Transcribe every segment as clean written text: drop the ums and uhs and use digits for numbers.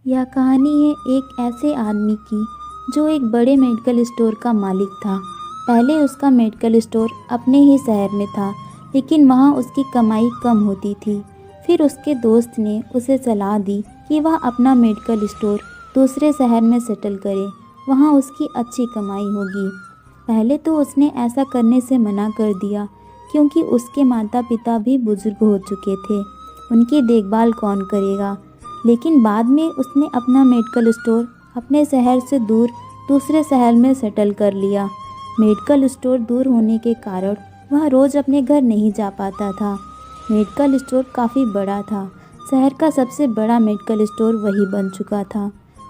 यह कहानी है एक ऐसे आदमी की जो एक बड़े मेडिकल स्टोर का मालिक था। पहले उसका मेडिकल स्टोर अपने ही शहर में था, लेकिन वहाँ उसकी कमाई कम होती थी। फिर उसके दोस्त ने उसे सलाह दी कि वह अपना मेडिकल स्टोर दूसरे शहर में सेटल करे, वहाँ उसकी अच्छी कमाई होगी। पहले तो उसने ऐसा करने से मना कर दिया, क्योंकि उसके माता पिता भी बुजुर्ग हो चुके थे, उनकी देखभाल कौन करेगा। लेकिन बाद में उसने अपना मेडिकल स्टोर अपने शहर से दूर दूसरे शहर में सेटल कर लिया। मेडिकल स्टोर दूर होने के कारण वह रोज़ अपने घर नहीं जा पाता था। मेडिकल स्टोर काफ़ी बड़ा था, शहर का सबसे बड़ा मेडिकल स्टोर वही बन चुका था।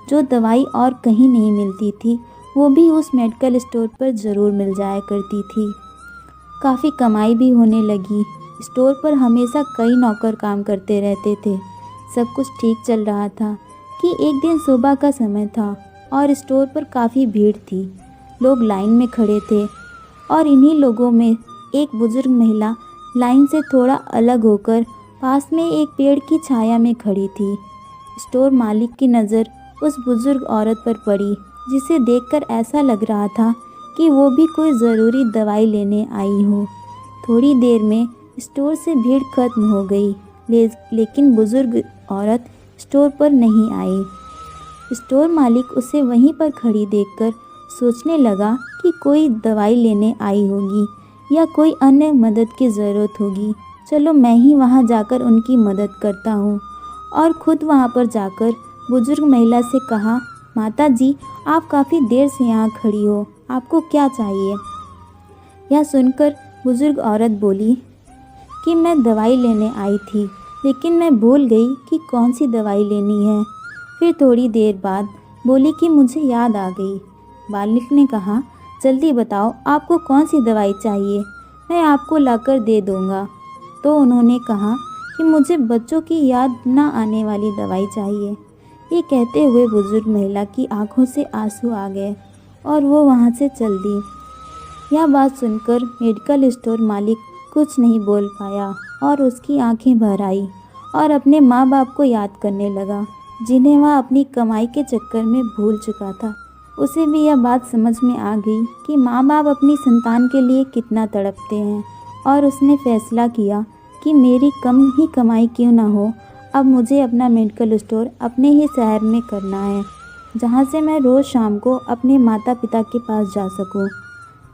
जो दवाई और कहीं नहीं मिलती थी, वो भी उस मेडिकल स्टोर पर ज़रूर मिल जाया करती थी। काफ़ी कमाई भी होने लगी। स्टोर पर हमेशा कई नौकर काम करते रहते थे। सब कुछ ठीक चल रहा था कि एक दिन सुबह का समय था और स्टोर पर काफ़ी भीड़ थी। लोग लाइन में खड़े थे और इन्हीं लोगों में एक बुजुर्ग महिला लाइन से थोड़ा अलग होकर पास में एक पेड़ की छाया में खड़ी थी। स्टोर मालिक की नज़र उस बुजुर्ग औरत पर पड़ी, जिसे देखकर ऐसा लग रहा था कि वो भी कोई ज़रूरी दवाई लेने आई हो। थोड़ी देर में स्टोर से भीड़ खत्म हो गई, लेकिन बुजुर्ग औरत स्टोर पर नहीं आई। स्टोर मालिक उसे वहीं पर खड़ी देखकर सोचने लगा कि कोई दवाई लेने आई होगी या कोई अन्य मदद की ज़रूरत होगी। चलो मैं ही वहां जाकर उनकी मदद करता हूँ। और ख़ुद वहां पर जाकर बुजुर्ग महिला से कहा, माता जी, आप काफ़ी देर से यहाँ खड़ी हो, आपको क्या चाहिए? यह सुनकर बुजुर्ग औरत बोली कि मैं दवाई लेने आई थी, लेकिन मैं भूल गई कि कौन सी दवाई लेनी है। फिर थोड़ी देर बाद बोली कि मुझे याद आ गई। मालिक ने कहा, जल्दी बताओ आपको कौन सी दवाई चाहिए, मैं आपको लाकर दे दूँगा। तो उन्होंने कहा कि मुझे बच्चों की याद न आने वाली दवाई चाहिए। ये कहते हुए बुजुर्ग महिला की आंखों से आंसू आ गए और वो वहाँ से चल दी। यह बात सुनकर मेडिकल स्टोर मालिक कुछ नहीं बोल पाया और उसकी आंखें भर आई और अपने माँ बाप को याद करने लगा, जिन्हें वह अपनी कमाई के चक्कर में भूल चुका था। उसे भी यह बात समझ में आ गई कि माँ बाप अपनी संतान के लिए कितना तड़पते हैं, और उसने फैसला किया कि मेरी कम ही कमाई क्यों ना हो, अब मुझे अपना मेडिकल स्टोर अपने ही शहर में करना है, जहाँ से मैं रोज़ शाम को अपने माता पिता के पास जा सकूँ।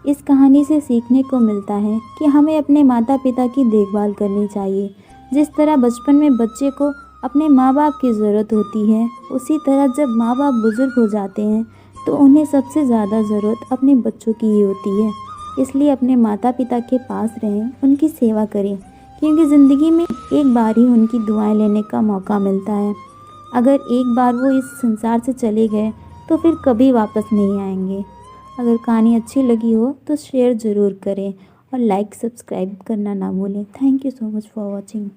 इस कहानी से सीखने को मिलता है कि हमें अपने माता पिता की देखभाल करनी चाहिए। जिस तरह बचपन में बच्चे को अपने माँ बाप की ज़रूरत होती है, उसी तरह जब माँ बाप बुज़ुर्ग हो जाते हैं तो उन्हें सबसे ज़्यादा ज़रूरत अपने बच्चों की ही होती है। इसलिए अपने माता पिता के पास रहें, उनकी सेवा करें, क्योंकि ज़िंदगी में एक बार ही उनकी दुआएं लेने का मौका मिलता है। अगर एक बार वो इस संसार से चले गए तो फिर कभी वापस नहीं आएंगे। अगर कहानी अच्छी लगी हो तो शेयर ज़रूर करें और लाइक सब्सक्राइब करना ना भूलें। Thank you so much for watching.